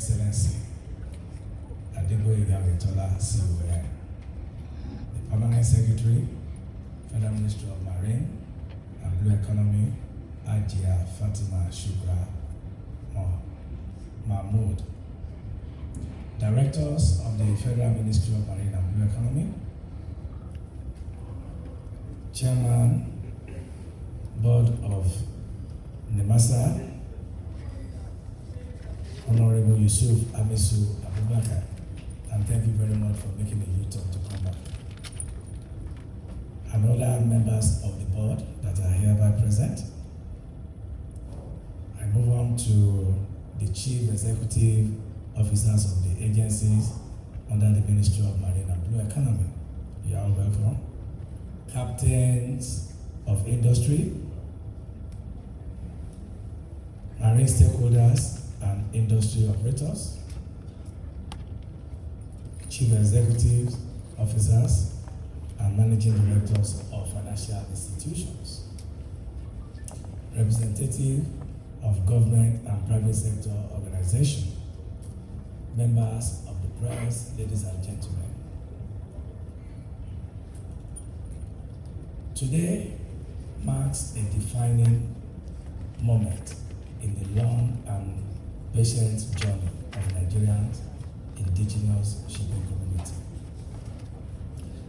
Excellency Dayo Mobereola, CVFf, the Permanent Secretary, Federal Ministry of Marine and Blue Economy, Ajia Fatima Shukra Mahmood, Directors of the Federal Ministry of Marine and Blue Economy, Chairman, Board of NIMASA, Honorable Yusuf Amisu Abubakar, and thank you very much for making the U-turn to come back. And other members of the board that are hereby present. I move on to the Chief Executive Officers of the agencies under the Ministry of Marine and Blue Economy. You are all welcome. Captains of industry, marine stakeholders and industry operators, chief executive officers and managing directors of financial institutions, representative of government and private sector organizations, members of the press, ladies and gentlemen. Today marks a defining moment in the long and patient journey of Nigeria's indigenous shipping community.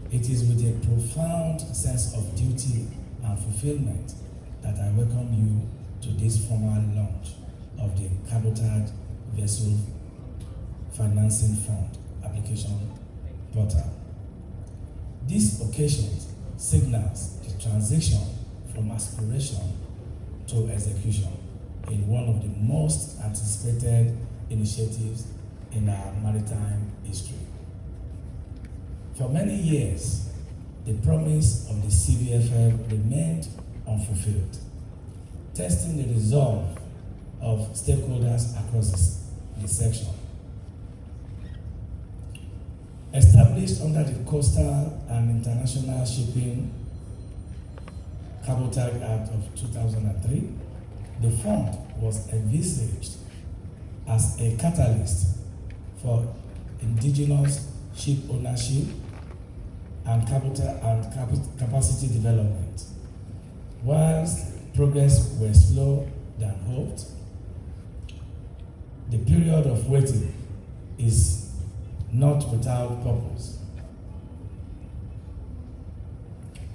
It is with a profound sense of duty and fulfillment that I welcome you to this formal launch of the Cabotage Vessel Financing Fund application portal. This occasion signals the transition from aspiration to execution in one of the most anticipated initiatives in our maritime history. For many years, the promise of the CVFf remained unfulfilled, testing the resolve of stakeholders across the section. Established under the Coastal and International Shipping Cabotage Act of 2003, the fund was envisaged as a catalyst for indigenous ship ownership and capacity development. Whilst progress was slower than hoped, the period of waiting is not without purpose.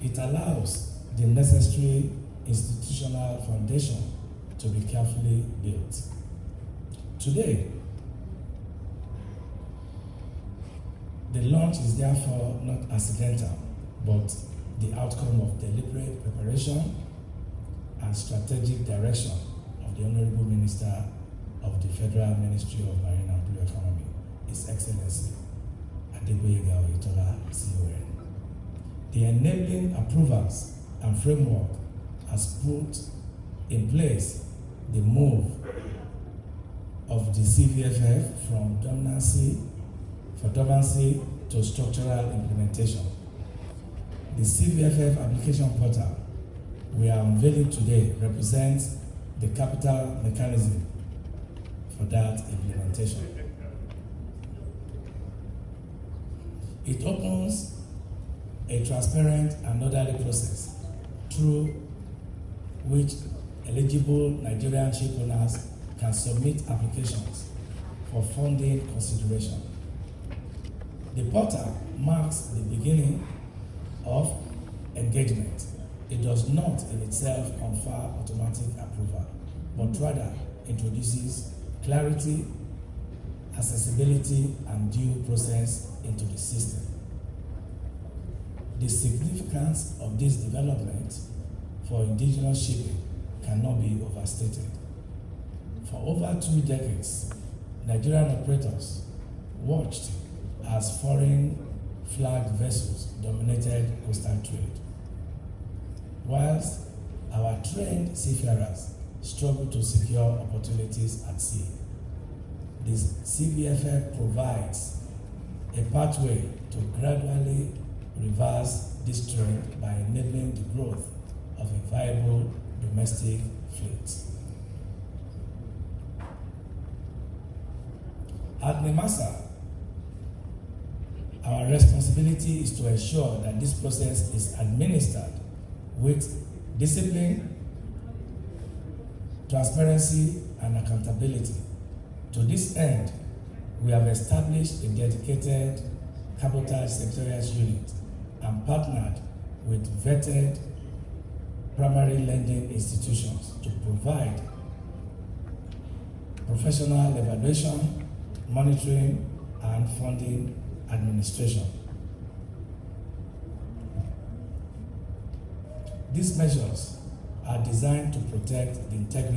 It allows the necessary institutional foundation to be carefully built. Today, the launch is therefore not accidental, but the outcome of deliberate preparation and strategic direction of the Honorable Minister of the Federal Ministry of Marine and Blue Economy, His Excellency Dayo Mobereola, CON. The enabling approvals and framework has put in place the move of the CVFf from dormancy to structural implementation. The CVFf application portal we are unveiling today represents the capital mechanism for that implementation. It opens a transparent and orderly process through which eligible Nigerian ship owners can submit applications for funding consideration. The portal marks the beginning of engagement. It does not in itself confer automatic approval, but rather introduces clarity, accessibility, and due process into the system. The significance of this development for indigenous shipping cannot be overstated. For over 2 decades, Nigerian operators watched as foreign flagged vessels dominated coastal trade, whilst our trained seafarers struggled to secure opportunities at sea. This CVFf provides a pathway to gradually reverse this trend by enabling the growth of a viable domestic fleet. At NIMASA, our responsibility is to ensure that this process is administered with discipline, transparency, and accountability. To this end, we have established a dedicated Cabotage Secretariat unit and partnered with vetted primary lending institutions to provide professional evaluation, monitoring, and funding administration. These measures are designed to protect the integrity